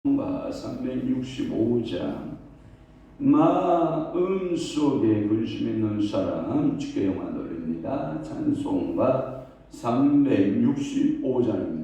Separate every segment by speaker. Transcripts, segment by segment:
Speaker 1: 365장 마음 속에 근심 있는 사람 주께 영광 돌립니다. 찬송가 365장입니다.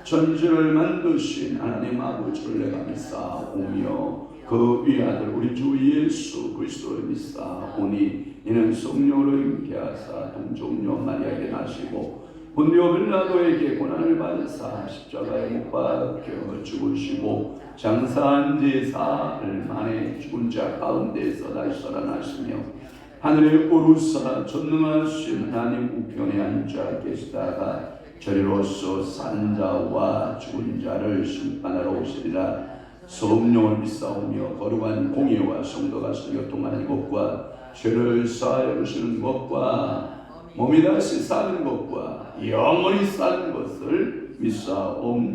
Speaker 1: 천지를 만드신 하나님 아버지를 내가 믿사오며 그 위아들 우리 주 예수 그리스도를 믿사오니 이는 성령으로 임케하사 동정녀 마리아에게 나시고 본디오 빌라도에게 고난을 받으사 십자가에 못 박혀 죽으시고 장사한 지 사흘 만에 죽은 자 가운데서 다시 살아나시며 하늘에 오르사 전능하신 하나님 우편에 앉아 계시다가 저리로서 산 자와 죽은 자를 심판하러 오시리라. 성령을 믿사오며 거룩한 공의와 성도가 교통하는 것과 죄를 사하여 주시는 것과 몸이 다시 사는 것과 영원히 사는 것을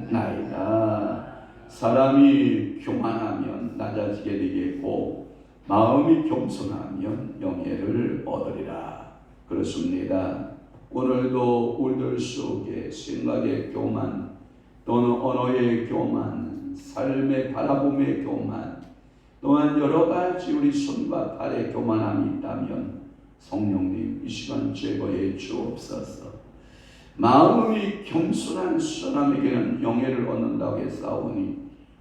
Speaker 1: 믿사옵나이다. 사람이 교만하면 낮아지게 되겠고 마음이 겸손하면 영예를 얻으리라. 그렇습니다. 오늘도 우리들 속에 생각의 교만 또는 언어의 교만, 삶의 바라봄의 교만, 또한 여러 가지 우리 손과 발의 교만함이 있다면 성령님 이 시간 제거해 주옵소서. 마음이 겸손한 사람에게는 영예를 얻는다고 했사오니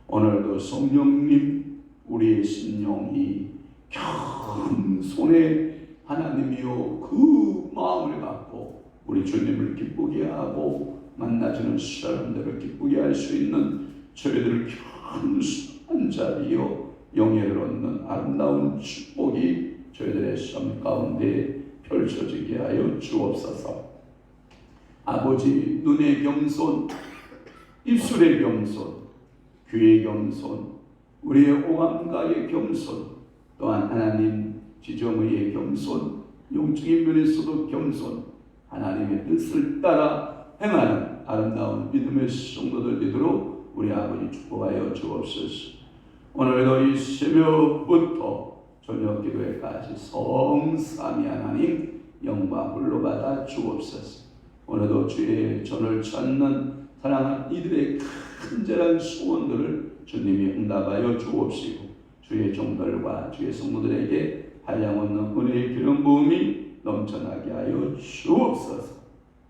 Speaker 1: 오늘도 성령님 우리의 심령이 겸손해 하나님이여 그 마음을 갖고 우리 주님을 기쁘게 하고 만나주는 사람들을 기쁘게 할 수 있는 저희들 겸손한 자리요 영예를 얻는 아름다운 축복이 저희들의 삶 가운데 펼쳐지게 하여 주옵소서. 아버지 눈의 겸손, 입술의 겸손, 귀의 겸손, 우리의 오감가의 겸손, 또한 하나님 지정의의 겸손, 영적인 면에서도 겸손, 하나님의 뜻을 따라 행하는 아름다운 믿음의 성도들 되도록 우리 아버지 축복하여 주옵소서. 오늘도 이 새벽부터 저녁 기도회까지 성삼위 하나님 영광 물러받아 주옵소서. 오늘도 주의 전을 찾는 사랑하는 이들의 간절한 소원들을 주님이 응답하여 주옵시고 주의 종들과 주의 성도들에게 한량없는 은혜의 기름 부음이 넘쳐나게 하여 주옵소서.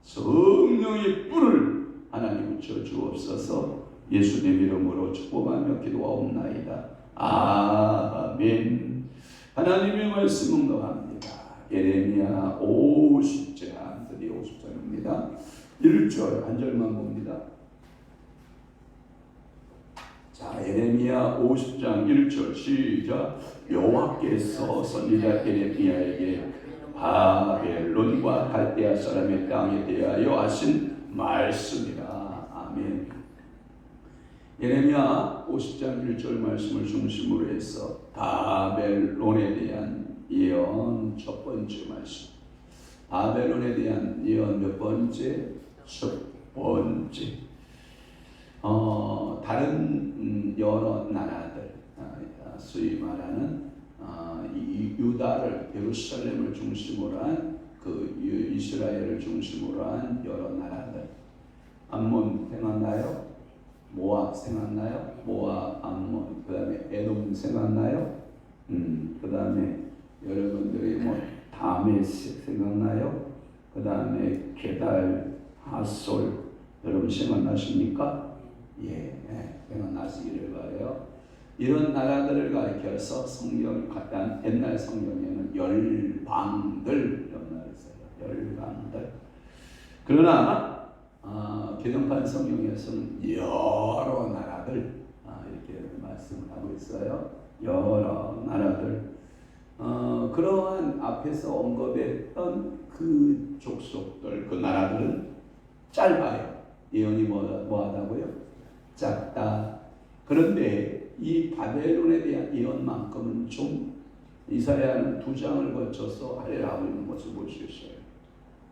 Speaker 1: 성령의 뿔을 하나님 붙여 주옵소서. 예수님 이름으로 축복하며 기도하옵나이다. 아멘. 하나님의 말씀 응답합니다. 예레미야 50장, 드디어 50장입니다. 1절 한 절만 봅니다. 자, 예레미야 50장 1절 시작. 여호와께서 선지자 예레미야에게 바벨론과 갈대아 사람의 땅에 대하여 하신 말씀이라. 아멘. 예레미야 50장 1절 말씀을 중심으로 해서 바벨론에 대한 예언 첫 번째 말씀. 바벨론에 대한 예언 몇 번째? 첫 번째. 다른 여러 나라들, 소위 말하는 유다를, 예루살렘을 중심으로 한 그 이스라엘을 중심으로 한 여러 나라들. 암몬 생각나요? 모압 생각나요? 모압, 암몬. 그 다음에 에돔 생각나요? 그 다음에 여러분들이 다메섹 생각나요? 그 다음에 게달, 하솔. 여러분 생각나십니까? 예, 생각나시기를 바라요. 이런 나라들을 가리켜서 성경, 옛날 성경에는 열방들 이런 말을 써요. 열방들. 그러나 개정판 성경에서는 여러 나라들 이렇게 말씀을 하고 있어요. 여러 나라들. 그러한 앞에서 언급했던 그 족속들, 그 나라들은 짧아요. 예언이 뭐하다고요? 짧다. 그런데 이 바벨론에 대한 예언만큼은 좀 이사야는 2장을 거쳐서 할애하고 있는 것을 볼 수 있어요.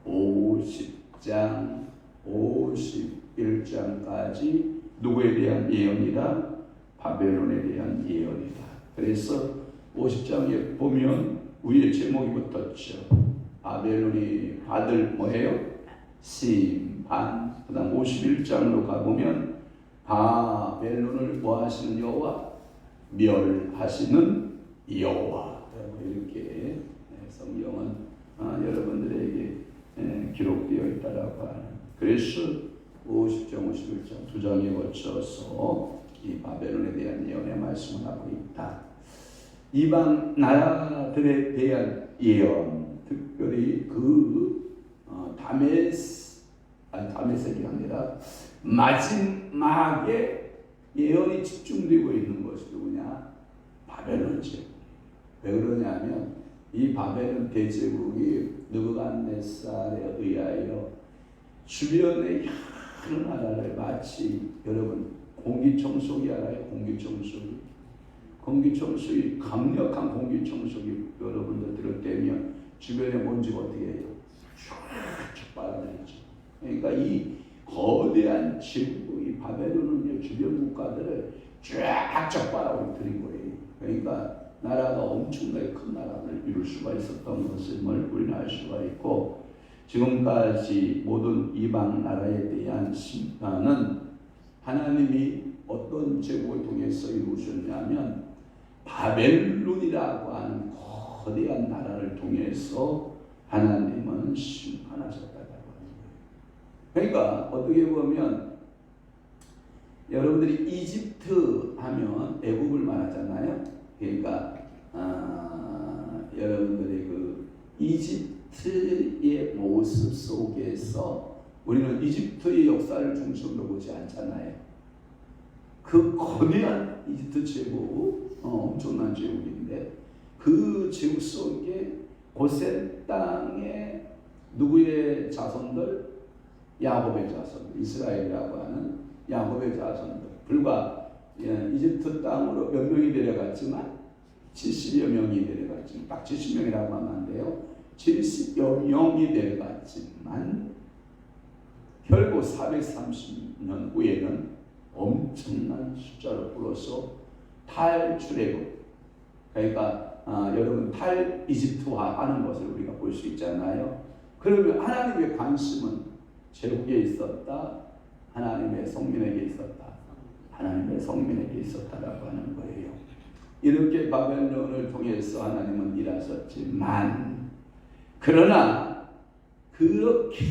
Speaker 1: 50장, 51장까지 누구에 대한 예언이다? 바벨론에 대한 예언이다. 그래서 50장에 보면 위에 제목이 붙었죠. 바벨론이 받을 뭐예요? 심판. 그 다음 51장으로 가보면 바벨론을 뭐 하시는 여호와? 멸하시는 여호와. 이렇게 성경은 여러분들에게 기록되어 있다라고 하는. 그래서 50장, 51장 2장에 거쳐서 이 바벨론에 대한 예언의 말씀을 하고 있다. 이방 나라들에 대한 예언, 특별히 다메섹이 아니라 마지막에 예언이 집중되고 있는 것이 누구냐? 바벨론이죠. 왜 그러냐면 이 바벨론 대제국이 느부갓네살에 의하여 주변의 여러 나라를 마치, 여러분 공기청소기 알아요? 공기청소기 강력한 공기청소기 여러분들 들었다면 주변에 먼지가 어떻게 해요? 쫙 빨아들이죠. 그러니까 이 거대한 제국, 이 바벨론은 주변 국가들을 쫙 빨아들인 거예요. 그러니까 나라가 엄청나게 큰 나라를 이룰 수가 있었던 것을 우리는 알 수가 있고, 지금까지 모든 이방 나라에 대한 심판은 하나님이 어떤 제국을 통해서 이루셨냐면 바벨론이라고 하는 거대한 나라를 통해서 하나님은 심판하셨다고 하는 거예요. 그러니까 어떻게 보면 여러분들이 이집트 하면 애국을 말하잖아요. 그러니까 여러분들이 그 이집트의 모습 속에서 우리는 이집트의 역사를 중심으로 보지 않잖아요. 그 거대한 이집트 제국, 엄청난 제국인데 그 제국 속에 고센 땅에 누구의 자손들? 야곱의 자손들, 이스라엘이라고 하는 야곱의 자손들. 불과 이집트 땅으로 몇 명이 내려갔지만 70여 명이 내려갔지만, 딱 70명이라고 하면 안 돼요. 70여 명이 내려갔지만 결국 430년 후에는 엄청난 숫자로 불어서 탈출애굽, 그러니까 여러분 탈이집트화 하는 것을 우리가 볼 수 있잖아요. 그러면 하나님의 관심은 제국에 있었다, 하나님의 성민에게 있었다. 하나님의 성민에게 있었다라고 하는 거예요. 이렇게 바벨론을 통해서 하나님은 일하셨지만, 그러나 그렇게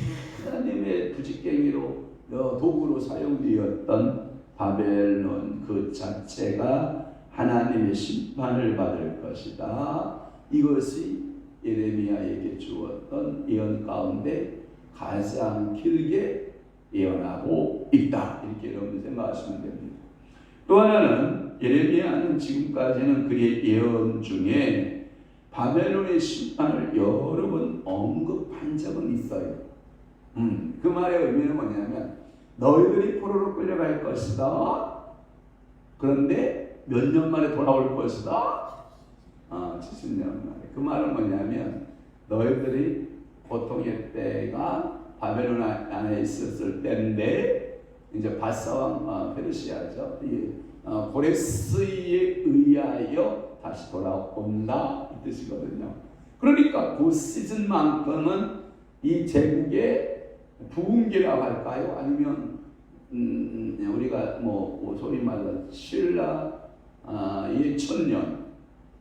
Speaker 1: 하나님의 부직갱이로 도구로 사용되었던 바벨론 그 자체가 하나님의 심판을 받을 것이다. 이것이 예레미야에게 주었던 예언 가운데 가장 길게 예언하고 있다. 이렇게 여러분 생각하시면 됩니다. 또 하나는 예레미야는 지금까지는 그의 예언 중에 바벨론의 심판을 여러 번 언급한 적은 있어요. 그 말의 의미는 뭐냐면 너희들이 포로로 끌려갈 것이다. 그런데 몇 년 만에 돌아올 것이다. 70년 만에. 그 말은 뭐냐면 너희들이 고통의 때가 바벨론 안에 있었을 때인데 이제 바사왕 페르시아죠. 고레스에 의하여 다시 돌아온다 이 뜻이거든요. 그러니까 그 시즌만큼은 이 제국의 부흥기라고 할까요? 아니면 우리가 뭐 소위 말해 신라의 1000년,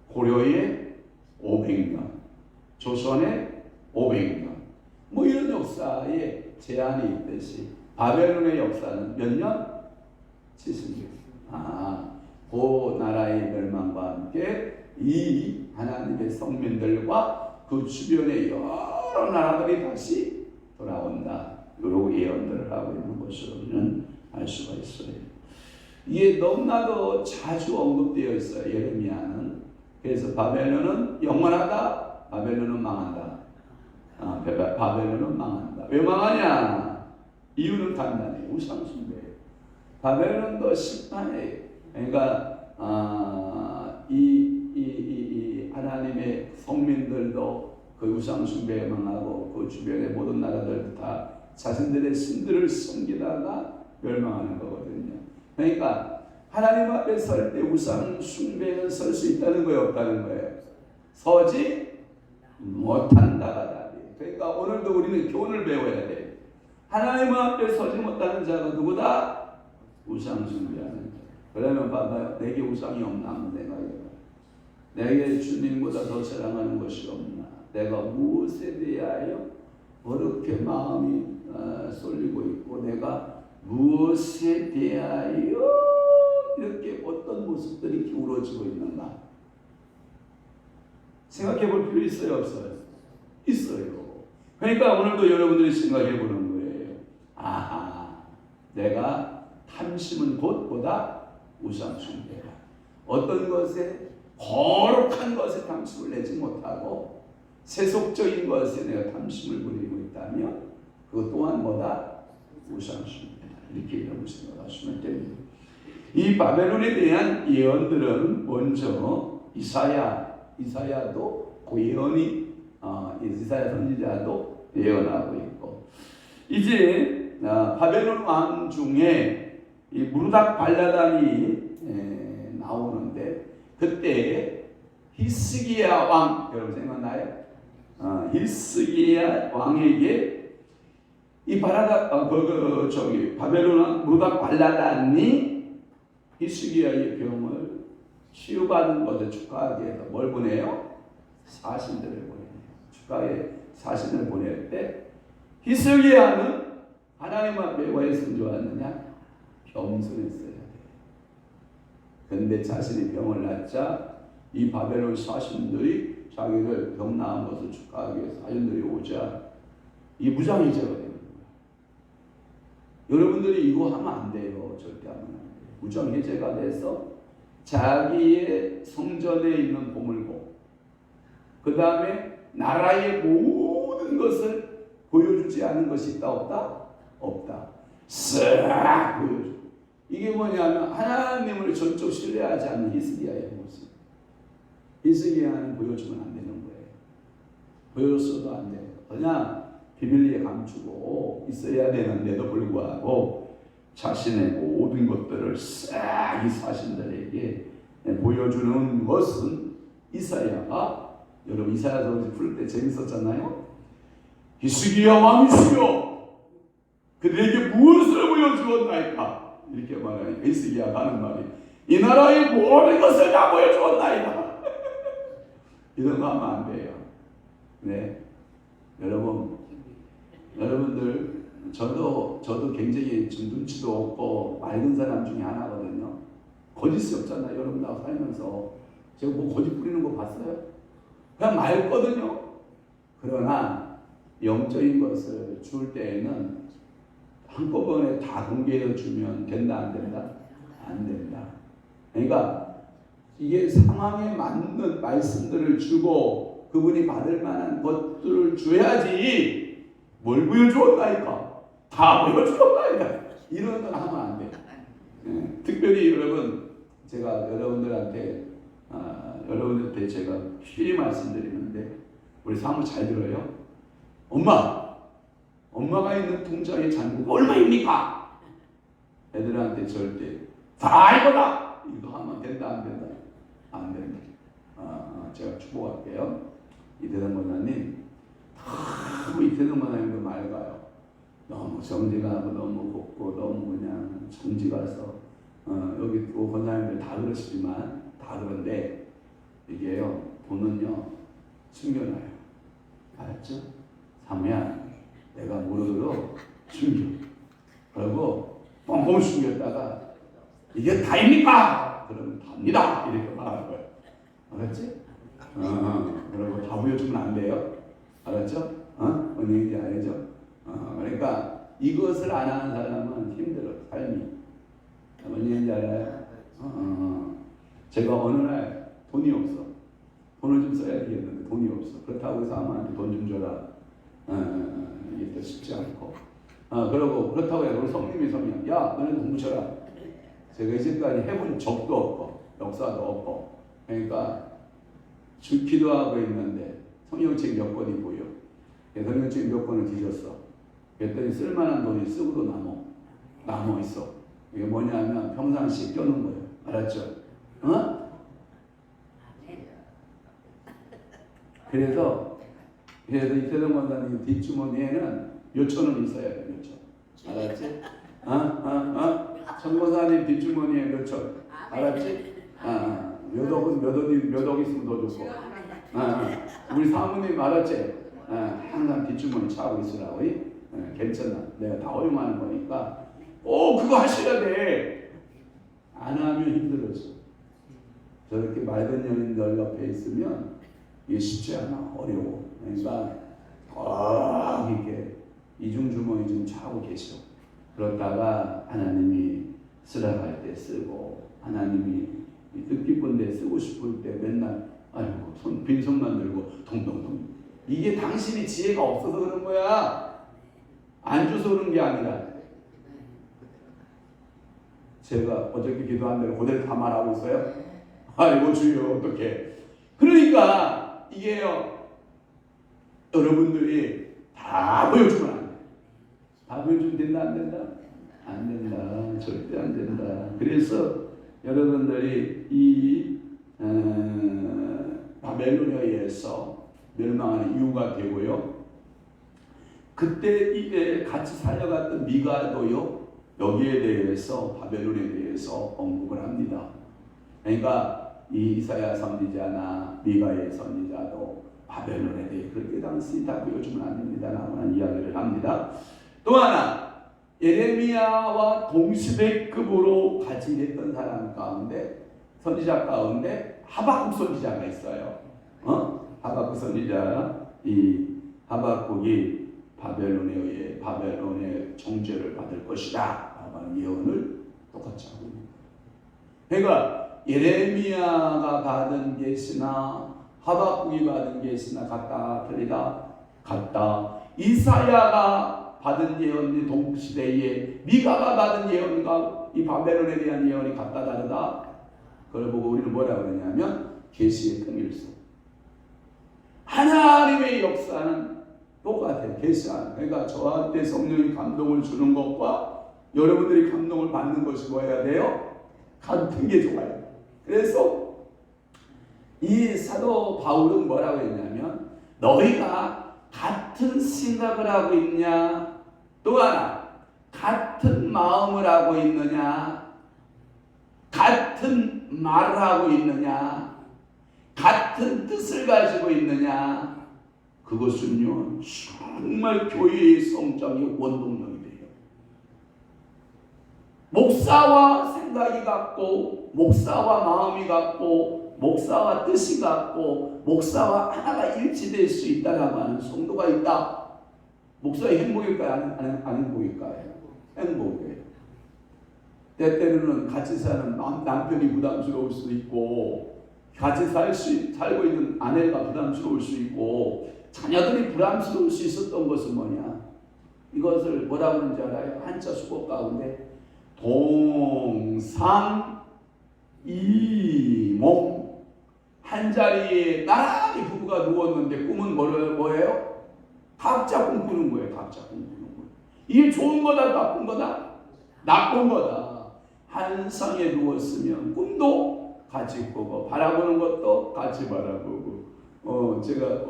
Speaker 1: 고려의 500년, 조선의 500년, 뭐 이런 역사에 제한이 있듯이 바벨론의 역사는 몇 년? 70년. 그 나라의 멸망과 함께 이 하나님의 성민들과 그 주변의 여러 나라들이 다시 돌아온다. 이런 예언들을 하고 있는 것으로 우리는 알 수가 있어요. 이게 너무나도 자주 언급되어 있어요. 예레미야는. 그래서 바벨론은 영원하다. 바벨론은 망한다. 바벨론은 망한다. 왜 망하냐? 이유는 간단해요. 우상숭배. 바벨론도 심판해. 그러니까 이 하나님의 성민들도 그 우상숭배에 망하고 그 주변의 모든 나라들도 다 자신들의 신들을 섬기다가 멸망하는 거거든요. 그러니까 하나님 앞에 설 때 우상숭배는 설 수 있다는 거예요, 없다는 거예요? 서지 못한다가 답이에요. 그러니까 오늘도 우리는 교훈을 배워야 돼요. 하나님 앞에 서지 못하는 자가 누구다? 우상숭배하는 자. 그러면 봐봐요. 내게 우상이 없나 한번 생각해봐. 내게 주님보다 더 사랑하는 것이 없나? 내가 무엇에 대하여 그렇게 마음이 쏠리고 있고, 내가 무엇에 대하여 이렇게 어떤 모습들이 기울어지고 있는가? 생각해 볼 필요 있어요, 없어요? 있어요. 그러니까 오늘도 여러분들이 생각해 보는 거예요. 내가 탐심은 곧보다 우상숭배다. 어떤 것에, 거룩한 것에 탐심을 내지 못하고 세속적인 것에 내가 탐심을 부리고 있다면 그것 또한 뭐다? 우상숭배다. 이렇게 여러분 생각하시면 됩니다. 이 바벨론에 대한 예언들은 먼저 이사야도 그 예언이 이사야 선지자도 예언하고 있고, 이제 바벨론 왕 중에 이 무르닥 발라단이 나오는데, 그때 히스기야 왕, 여러분 생각나요? 히스기야 왕에게 이 바벨론 왕 무르닥 발라단이 히스기야의 병을 치유받은 것을 축하하기 위해서 뭘 보내요? 사신들을 보내요. 축하의 사신을 보낼 때 히스기야는 하나님 앞에 왜 순종하느냐? 겸손했어야 돼요. 그런데 자신이 병을 낳자 이 바벨론 사신들이 자기들 병 나은 것을 축하하기 위해서 사신들이 오자 이 무장해제가 되는 거예요. 여러분들이 이거 하면 안 돼요. 절대 하면 안 돼요. 무장해제가 돼서 자기의 성전에 있는 보물고, 그 다음에 나라의 모든 것을 보여주지 않은 것이 있다 없다? 없다. 싹 보여줘. 이게 뭐냐면 하나님을 전적 신뢰하지 않는 히스기야의 모습. 히스기야는 보여주면 안 되는 거예요. 보여줬어도 안 돼요. 그냥 비밀리에 감추고 있어야 되는데도 불구하고 자신의 모든 것들을 싹 이 사신들에게 보여주는 것은 이사야가, 여러분 이사야서 풀 때 재밌었잖아요. 히스기야 왕이시여, 그들에게 무엇을 보여주었나이까? 이렇게 말하니까 히스기야가 하는 말이 이 나라의 모든 것을 다 보여주었나이다. 이런 거 하면 안 돼요. 네, 여러분들 저도 굉장히 좀 눈치도 없고 맑은 사람 중에 하나거든요. 거짓이 없잖아요. 여러분하고 살면서 제가 뭐 거짓 부리는 거 봤어요? 그냥 맑거든요. 그러나 영적인 것을 줄 때에는 한꺼번에 다 공개해 주면 된다 안 된다? 안 된다. 그러니까 이게 상황에 맞는 말씀들을 주고 그분이 받을 만한 것들을 줘야지. 뭘 보여주었나이까? 다 보여주었나이까? 이런 건 하면 안 돼. 네. 특별히 여러분, 제가 여러분들한테 제가 필히 말씀드리는데 우리 사모 잘 들어요. 엄마가 있는 통장의 잔고가 얼마입니까? 애들한테 절대 다 이거다. 이거 하면 된다 안 된다? 안 된다. 제가 축복할게요. 이태동 권사님 너무 이태동 권사님도 맑아요. 너무 정직하고 너무 곱고 너무 그냥 정직해서 여기 또 권사님들 다 그러시지만 다 그런데 이게요 돈은요 숨겨놔요. 알았죠? 사모야 내가 모르도록 숨겨. 그리고 뻥뻥 숨겼다가 이게 다입니까? 그러면 답니다. 이렇게 말하는 거예요. 알았지? 그리고 다 보여주면 안 돼요. 알았죠? 뭔 얘기인지 알죠? 그러니까 이것을 안 하는 사람은 힘들어 삶이. 뭔 얘기인지 알아요? 제가 어느 날 돈이 없어. 돈을 좀 써야 되겠는데 돈이 없어. 그렇다고 해서 아무한테 돈 좀 줘라. 이게 또 쉽지 않고. 그러고 그렇다고 해서 우리 성님이 야 너네 돈 붙여라. 제가 이제까지 해본 적도 없고 역사도 없고 그러니까 기도하고 있는데 성령책 몇 권이 보여. 성령책 몇 권을 뒤졌어. 그랬더니 쓸만한 돈이 쓰고도 남아 있어. 이게 뭐냐면 평상시에 껴놓은 거예요. 알았죠? 그래서 이태동 권사님 뒷주머니에는 몇천 원 있어야 돼. 몇천. 알았지? 천권사님 뒷주머니에 몇천. 알았지? 몇 억 있으면 더 좋고. 우리 사모님 알았지? 항상 뒷주머니 차고 있으라고. 괜찮아. 내가 다 허용하는 거니까. 그거 하셔야 돼. 안 하면 힘들어져. 저렇게 맑은 연인들 옆에 있으면 이게 쉽지 않아. 어려워. 그러니까 꼭 이렇게 이중주머니 좀 차고 계셔. 그러다가 하나님이 쓰라고 할 때 쓰고 하나님이 뜻깊은 데 쓰고 싶을 때 맨날 빈손만 들고 동동동. 이게 당신이 지혜가 없어서 그런 거야. 안 줘서 그런 게 아니라. 제가 어저께 기도한 대로 그대로 다 말하고 있어요. 아이고 주여 어떡해. 그러니까 이게요. 여러분들이 다 보여주면 안 돼. 다 보여주면 된다 안 된다? 안 된다. 절대 안 된다. 그래서 여러분들이 이 바벨론에서 멸망하는 이유가 되고요. 그때 이게 같이 살려갔던 미가도요. 여기에 대해서 바벨론에 대해서 언급을 합니다. 그러니까 이 이사야 선지자나 미가의 선지자도 바벨론에 대해 그렇게 당시 다 보여주면 안 됩니다. 라는 이야기를 합니다. 또 하나 예레미야와 동시대급으로 같이 일했던 사람 가운데 선지자 가운데 하박국 선지자가 있어요. 하박국 선지자 이 하박국이 바벨론에 의해 바벨론의 정죄를 받을 것이다 라는 예언을 똑같이 하고 있습니다. 그러니까 예레미야가 받은 계시나 하박국이 받은 계시나 같다 틀리다? 같다. 이사야가 받은 예언이 동시대에 미가가 받은 예언과 이 바벨론에 대한 예언이 같다 다르다? 그걸 보고 우리는 뭐라고 그러냐면 계시의 통일성. 하나님의 역사는 똑같아요. 계시하는. 그러니까 저한테 성령이 감동을 주는 것과 여러분들이 감동을 받는 것이 뭐여야 돼요? 같은 게 좋아요. 그래서 이 사도 바울은 뭐라고 했냐면 너희가 같은 생각을 하고 있냐? 또 하나 같은 마음을 하고 있느냐, 같은 말을 하고 있느냐, 같은 뜻을 가지고 있느냐, 그것은요 정말 교회의 성장의 원동력이 돼요. 목사와 생각이 같고, 목사와 마음이 같고, 목사와 뜻이 같고, 목사와 하나가 일치될 수 있다라고 하는 성도가 있다. 목사의 행복일까요? 안 행복일까요? 행복이에요. 때때로는 같이 사는 남편이 부담스러울 수도 있고, 같이 살고 있는 아내가 부담스러울 수 있고, 자녀들이 부담스러울 수 있었던 것은 뭐냐? 이것을 뭐라고 하는지 알아요? 한자 수법 가운데 동상이몽. 한 자리에 나란히 부부가 누웠는데 꿈은 뭐예요? 각자 꿈꾸는 거예요. 각자 꿈꾸는 거예요. 이게 좋은 거다, 나쁜 거다? 나쁜 거다. 한 상에 누웠으면 꿈도 같이 꾸고 바라보는 것도 같이 바라보고. 제가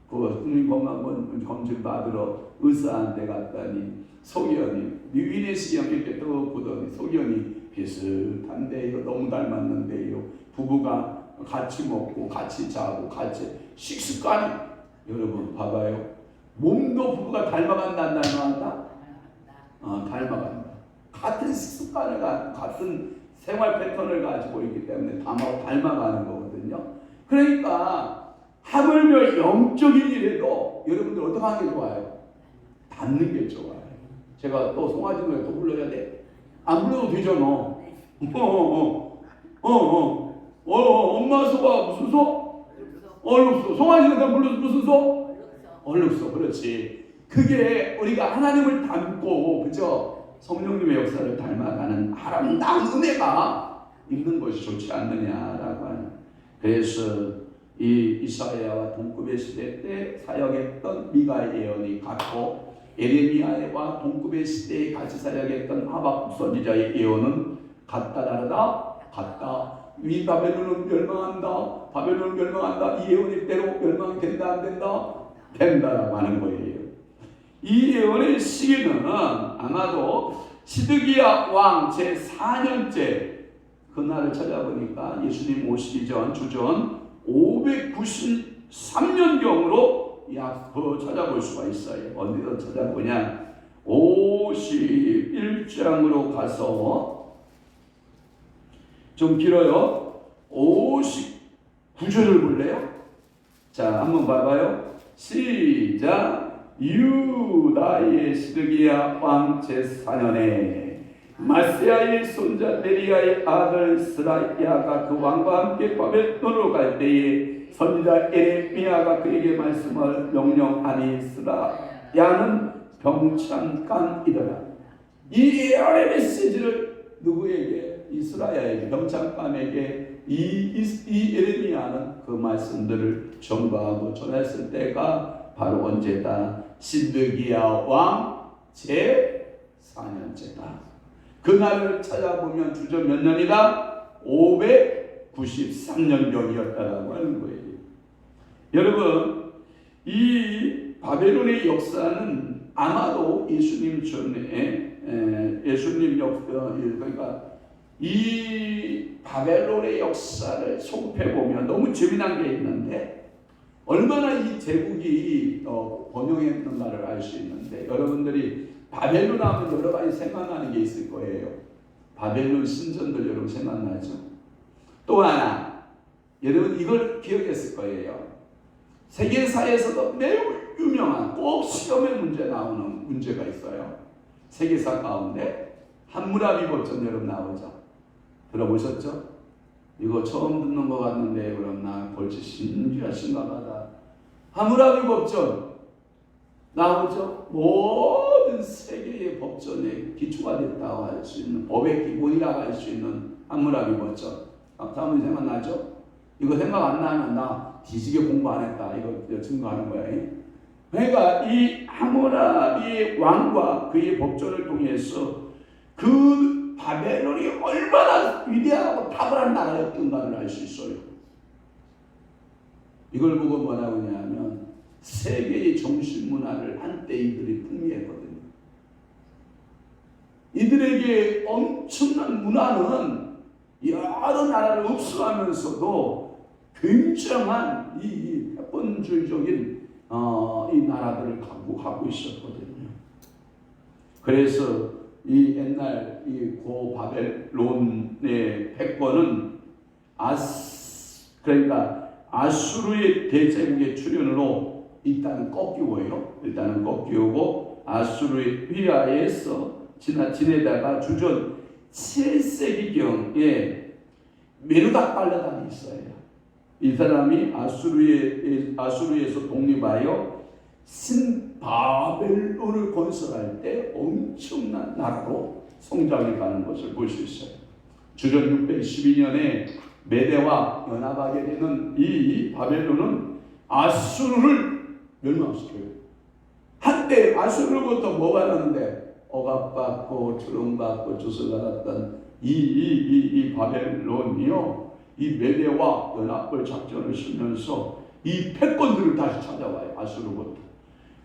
Speaker 1: 국민건강원 검진 받으러 의사한테 갔더니 소견이 위내시 연결 또 보더니 소견이 비슷한데요. 너무 닮았는데요. 부부가 같이 먹고 같이 자고 같이 식습관이, 여러분 봐봐요. 몸도 부부가 닮아간다 안 닮아간다? 닮아간다. 같은 식습관을 같은 생활 패턴을 가지고 있기 때문에 닮아가는 거거든요. 그러니까 하물며 영적인 일에도 여러분들 어떻게 하는 게 좋아요? 닮는 게 좋아요. 제가 또 송아지 노래 또 불러야 돼? 안 불러도 되죠 너. 엄마 소가 무슨 소? 얼룩소. 송아지가 불러서 무슨 소? 얼룩소. 그렇지. 그게 우리가 하나님을 닮고, 그죠? 성령님의 역사를 닮아가는 아름다운 은혜가 있는 것이 좋지 않느냐라고 하는. 그래서 이 이사야와 동급의 시대 때 사역했던 미가의 예언이 같고, 에레미야와 동급의 시대에 같이 사역했던 하박국 선지자의 예언은 같다, 다르다? 같다. 이 바벨론은 멸망한다. 바벨론은 멸망한다. 이 예언이 때로 멸망이 된다, 안 된다? 된다라고 하는 거예요. 이 예언의 시기는 아마도 시드기야 왕 제4년째, 그날을 찾아보니까 예수님 오시기 전 주전 593년경으로 약 찾아볼 수가 있어요. 어디서 찾아보냐? 51장으로 가서 좀 길어요. 59절을 볼래요? 자, 한번 봐봐요. 시작. 유다의 시드기야 왕 제4년에 마세야의 손자 네리야의 아들 스라야가 그 왕과 함께 바벨론으로 갈 때에 선지자 에레미야가 그에게 말씀을 명령하니 스라야는 병참감이더라. 이 예언의 메시지를 누구에게? 이 스라야에게, 병참감에게 이 에레미야는 그 말씀들을 전가하고 전했을 때가 바로 언제다? 시드기야 왕 제4년째다. 그날을 찾아보면 주전 몇 년이다? 593년경이었다라고 하는 거예요. 여러분, 이 바벨론의 역사는 아마도 예수님 전에 그러니까 이 바벨론의 역사를 소급해보면 너무 재미난 게 있는데, 얼마나 이 제국이 번영했는가를 알 수 있는데, 여러분들이 바벨론 하면 여러 가지 생각나는 게 있을 거예요. 바벨론 신전들 여러분 생각나죠? 또 하나, 여러분 이걸 기억했을 거예요. 세계사에서도 매우 유명한, 꼭 시험에 문제 나오는 문제가 있어요. 세계사 가운데 함무라비 법전 여러분 나오죠? 들어보셨죠? 이거 처음 듣는 것 같는데 그럼 벌써 심각하다. 함무라비 법전 나오죠? 모든 세계의 법전에 기초가 됐다고 할 수 있는, 법의 기본이라고 할 수 있는 함무라비 법전. 다음에 생각나죠? 이거 생각 안 나면 나 뒤지게 공부 안 했다, 이거 증거하는 거야. 그러니까 이 함무라비 왕과 그의 법전을 통해서 그 바벨론이 얼마나 위대하고 탁월한 나라였던가를 알 수 있어요. 이걸 보고 뭐라고 하냐면 세계의 정신 문화를 한때 이들이 풍미했거든요. 이들에게 엄청난 문화는 여러 나라를 흡수하면서도 굉장한 이 패권주의적인 이 나라들을 강국하고 있었거든요. 그래서 이 옛날 이 고바벨론의 패권은 그러니까 아수르의 대제국의 출현으로 일단은 꺾이고요. 일단은 꺾이고 아수르의 휘하에서 지내다가 주전 7세기경에 메르닥 발라단이 있어요. 이 사람이 아수르에서 독립하여 신바벨론을 건설할 때 엄청난 나라로 성장해 가는 것을 볼 수 있어요. 주전 612년에 메대와 연합하게 되는 이 바벨론은 아수르를 멸망시켜요. 한때 아수르로부터 뭐 받았는데 억압받고 주름받고 주술받았던 이 바벨론이요, 이 메대와 연합을 작전을 쓰면서 이 패권들을 다시 찾아와요. 아수르부터.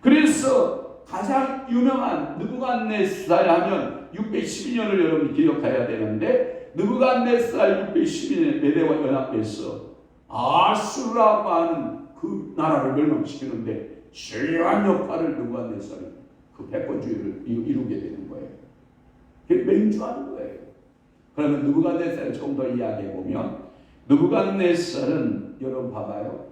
Speaker 1: 그래서 가장 유명한 느부갓네살 하면 612년을 여러분이 기억해야 되는데, 느부갓네살 612년에 메대와 연합해서 아수르라고 하는 그 나라를 멸망시키는데 중요한 역할을 느부갓네살이 그 패권주의를 이루게 되는 거예요. 그게 맹주하는 거예요. 그러면 느부갓네살을 조금 더 이야기해 보면, 느부갓네살은 여러분 봐봐요.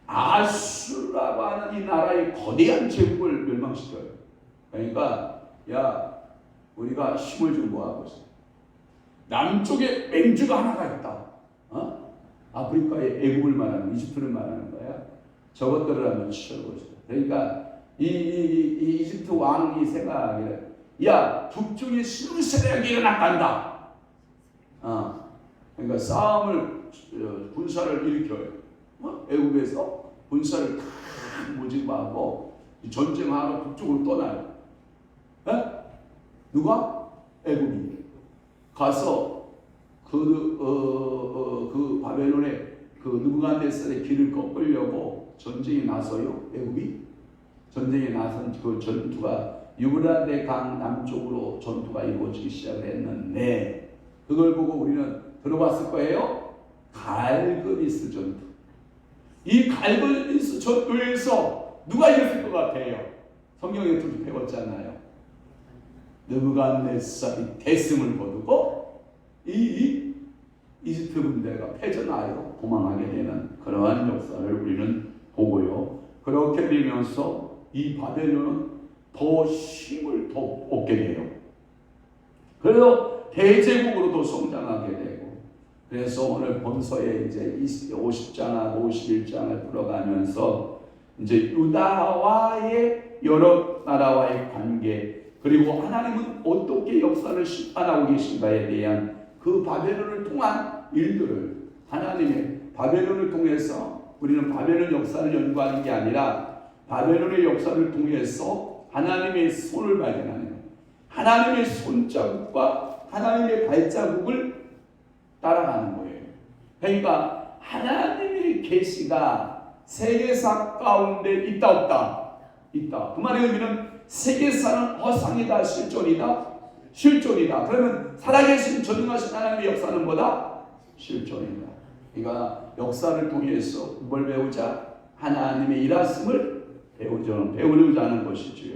Speaker 1: 아수르라고 하는 이 나라의 거대한 제국을 멸망시켜요. 그러니까 야, 우리가 힘을 좀 모아보자. 남쪽에 맹주가 하나가 있다. 아프리카의 애국을 말하는, 이집트를 말하는 거야. 저것들을 한번 치워보자. 그러니까 이 이집트 왕이 생각하기를, 야, 북쪽에 신세력이 일어났단다. 그러니까 군사를 일으켜요. 애국에서 군사를 다 모집하고 전쟁하러 북쪽으로 떠나요. 누가? 애국이 가서 그 바벨론의 그 느부갓네살의 길을 꺾으려고 전쟁에 나서요. 애국이 전쟁에 나선 그 전투가 유브라데 강 남쪽으로 전투가 이루어지기 시작했는데, 그걸 보고 우리는 들어봤을 거예요. 갈그미스 전투. 이 갈그미스 전투에서 누가 이겼을 것 같아요? 성경에 좀 배웠잖아요. 느부갓네살이 대승을 거두고 이 이집트 군대가 패전하여 도망하게 되는 그러한 역사를 우리는 보고요. 그렇게 되면서 이 바벨론은 더 힘을 더 얻게 돼요. 그래서 대제국으로 더 성장하게 되고, 그래서 오늘 본서에 이제 50장하고 51장을 풀어가면서 이제 유다와의 여러 나라와의 관계, 그리고 하나님은 어떻게 역사를 심판하고 계신가에 대한 그 바벨론을 통한 일들을, 하나님의 바벨론을 통해서 우리는 바벨론 역사를 연구하는 게 아니라 바벨론의 역사를 통해서 하나님의 손을 발견하는 거예요. 하나님의 손자국과 하나님의 발자국을 따라가는 거예요. 그러니까 하나님의 계시가 세계사 가운데 있다 없다? 있다. 그 말의 의미는 세계사는 허상이다, 실존이다? 실존이다. 그러면 살아계신 전능하신 하나님의 역사는 뭐다? 실존이다. 그러니까 역사를 통해서 뭘 배우자? 하나님의 일하심을 배우려고 하는 것이지요.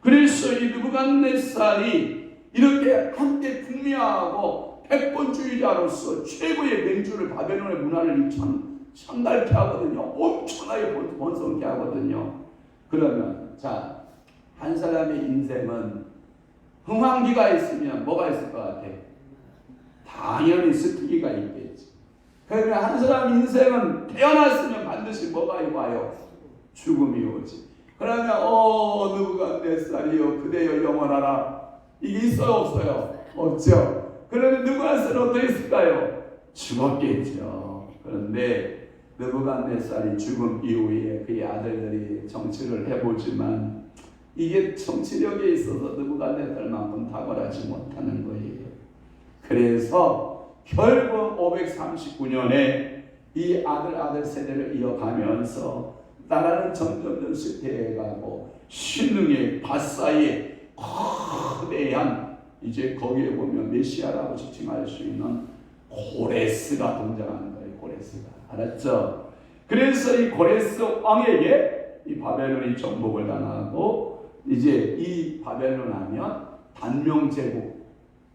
Speaker 1: 그래서 이 느부갓네살이 이렇게 한때 풍미하고 패권주의자로서 최고의 맹주를, 바벨론의 문화를 창달케 하거든요. 엄청나게 번성케 하거든요. 그러면 자, 한 사람의 인생은 흥황기가 있으면 뭐가 있을 것 같아? 당연히 스티기가 있겠지. 그러면 한 사람 인생은 태어났으면 반드시 뭐가 와요? 죽음이 오지. 그러면 느부갓네살이여 그대여 영원하라. 이게 있어요 없어요? 없죠. 그러면 느부갓네살은 어떻게 했을까요? 죽었겠죠. 그런데 느부갓네살이 죽음 이후에 그의 아들들이 정치를 해보지만 이게 정치력에 있어서 느부갓네살만큼 탁월하지 못하는 거예요. 그래서 결국 539년에 이 아들 세대를 이어가면서 나라는 점점 쇠퇴해가고 신릉의 바사의 거대한 이제 거기에 보면 메시아라고 지칭할 수 있는 고레스가 등장하는 거예요. 고레스가. 알았죠? 그래서 이 고레스 왕에게 이 바벨론이 정복을 당하고 이제 이 바벨론 하면 단명 제국,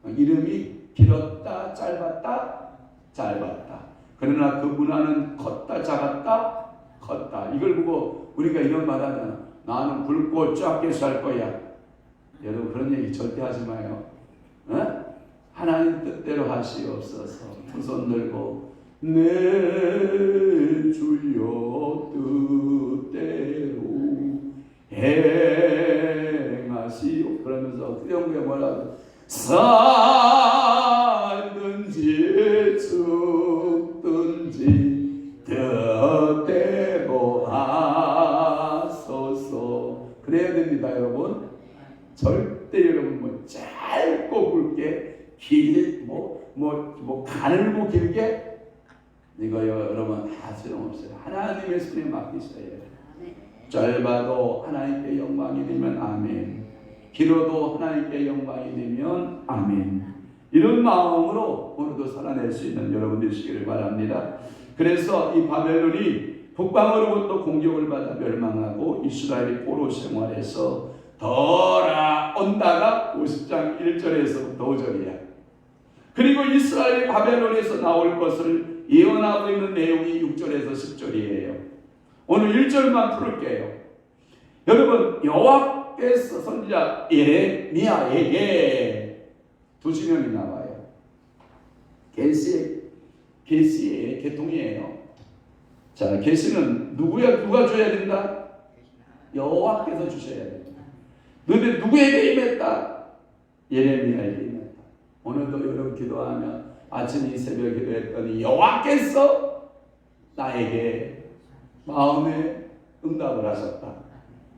Speaker 1: 이름이 길었다 짧았다 짧았다. 그러나 그 문화는 컸다 작았다 컸다. 이걸 보고 우리가 이런 말 하잖아. 나는 굵고 작게 살 거야. 여러분 그런 얘기 절대 하지 마요. 어? 하나님 뜻대로 하시옵소서. 두 손 들고 내 주여 뜻대로 행하시오. 그러면서 그 영국에 뭐라고 살든지 죽든지 뜻대로 하소서. 그래야 됩니다 여러분. 절대 여러분 뭐 짧고 굵게 길 가늘고 길게 이거 여러분 다 소용없어요. 하나님의 손에 맡기셔야 해요. 짧아도 하나님께 영광이 되면 아멘. 길어도 하나님께 영광이 되면 아멘. 이런 마음으로 오늘도 살아낼 수 있는 여러분 되시기를 바랍니다. 그래서 이 바벨론이 북방으로부터 공격을 받아 멸망하고 이스라엘이 포로 생활해서 돌아온다가 50장 1절에서부터 5절이야. 그리고 이스라엘이 바벨론에서 나올 것을 예언하고 있는 내용이 6절에서 10절이에요. 오늘 1절만 풀을게요. 여러분 여호와께서 선지자 예레미야에게 두 지명이 나와요. 계시의 계통이에요. 자, 계시는 누가 줘야 된다? 여호와께서 주셔야 된다. 너네 누구에게 임했다? 예레미야에게 임했다. 오늘도 여러분 기도하면 아침 이 새벽 기도했더니 여호와께서 나에게 마음에 응답을 하셨다.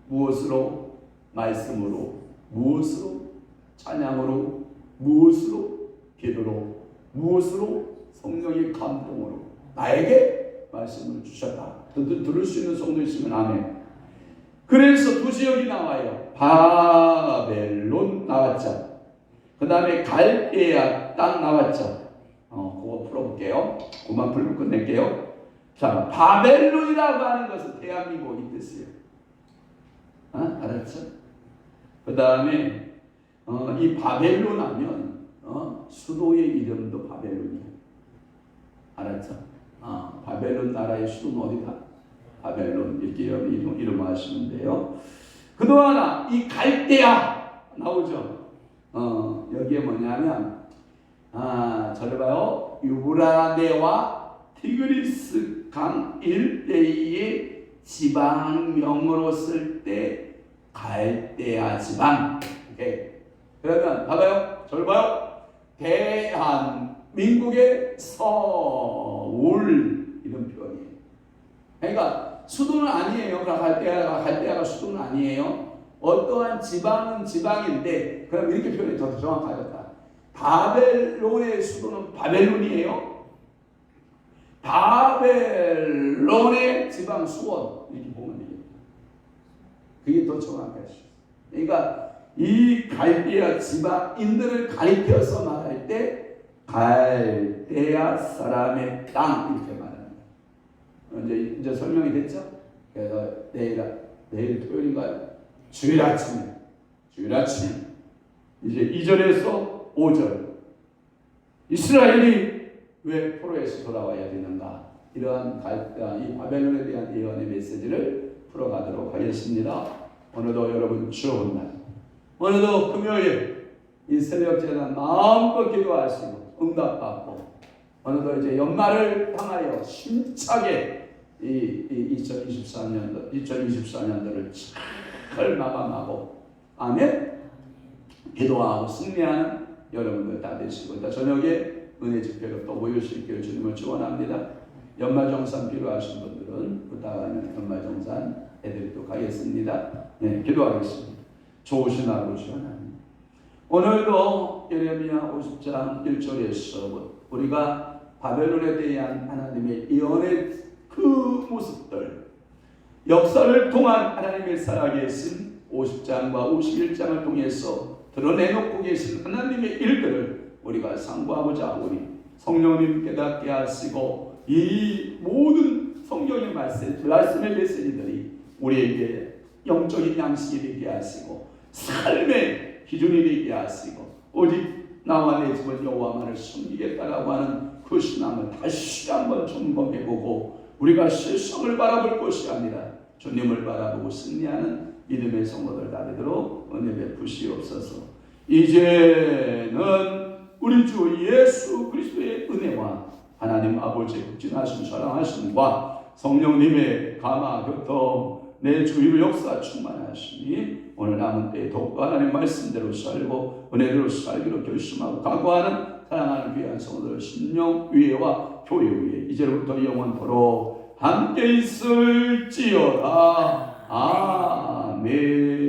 Speaker 1: 무엇으로? 말씀으로, 무엇으로? 찬양으로, 무엇으로? 기도로, 무엇으로? 성령의 감동으로 나에게 말씀을 주셨다. 들을 수 있는 성도 있으면 아멘. 그래서 두 지역이 나와요. 바벨론 나왔죠. 그 다음에 갈대아 땅 나왔죠. 그거 풀어볼게요. 그만 풀고 끝낼게요. 자, 바벨론이라고 하는 것은 대한민국이 뜻이에요. 알았죠? 그 다음에 이 바벨론 하면 수도의 이름도 바벨론이에요. 알았죠? 바벨론 나라의 수도는 어디다? 바벨론. 이렇게 이름 하시면 돼요. 그동안 이 갈대아 나오죠? 여기에 뭐냐면 저를 봐요. 유브라데와 티그리스 강 일대의 지방명으로 쓸 때 갈대아 지방. 오케이. 그러면 봐봐요. 저를 봐요. 대한민국의 서울 이런 표현이에요. 그러니까 수도는 아니에요. 갈대아가 수도는 아니에요. 어떠한 지방은 지방인데, 그럼 이렇게 표현이 더 정확하겠다. 바벨론의 수도는 바벨론이에요. 바벨론의 지방 수원 이렇게 보면 되겠다. 그게 더 정확하죠. 그러니까 이 갈대아 지방인들을 가리켜서 말할 때 갈대아 사람의 땅 이렇게 말합니다. 이제 설명이 됐죠? 그래서 내일 토요일인가요? 주일 아침 이제 2절에서 5절 이스라엘이 왜 포로에서 돌아와야 되는가, 이러한 이 바벨론에 대한 예언의 메시지를 풀어가도록 하겠습니다. 오늘도 여러분 좋은 날, 오늘도 금요일 이 새벽 제단 마음껏 기도하시고 응답받고, 오늘도 이제 연말을 향하여 힘차게 이 2024년도를 잘 마감하고 아멘 기도하고 승리하는 여러분들 다 되시고, 다 저녁에 은혜 집회로 또 모일 수 있기를 주님을 축원합니다. 연말정산 필요하신 분들은 부탁하면 연말정산 해드리도록 하겠습니다. 네, 기도하겠습니다. 좋으신 아버지 하나님, 오늘도 예레미야 50장 1절에서 우리가 바벨론에 대한 하나님의 예언의 그 모습들, 역사를 통한 하나님의 살아계신 50장과 51장을 통해서 드러내놓고 계신 하나님의 일들을 우리가 상고하고자 하오니 성령님 깨닫게 하시고 이 모든 성경의 말씀의 메시지들이 우리에게 영적인 양식이 되게 하시고 삶의 기준이 되게 하시고 오직 나와 내 집은 여호와만을 섬기겠다라고 하는 그 신앙을 다시 한번 점검해보고 우리가 세상을 바라볼 것이 아니라 주님을 바라보고 승리하는 믿음의 성도들 다 되도록 은혜 베푸시옵소서. 이제는 우리 주 예수 그리스도의 은혜와 하나님 아버지의 극진하신 사랑하심과 성령님의 감화 교통 내 주위로 역사 충만하시니 오늘 남은 때에 더욱더 하나님 말씀대로 살고 은혜대로 살기로 결심하고 각오하는 사랑하는 귀한 성도들 심령 위에와 교회 위에 이제부터 영원토록 함께 있을지어다. 아멘.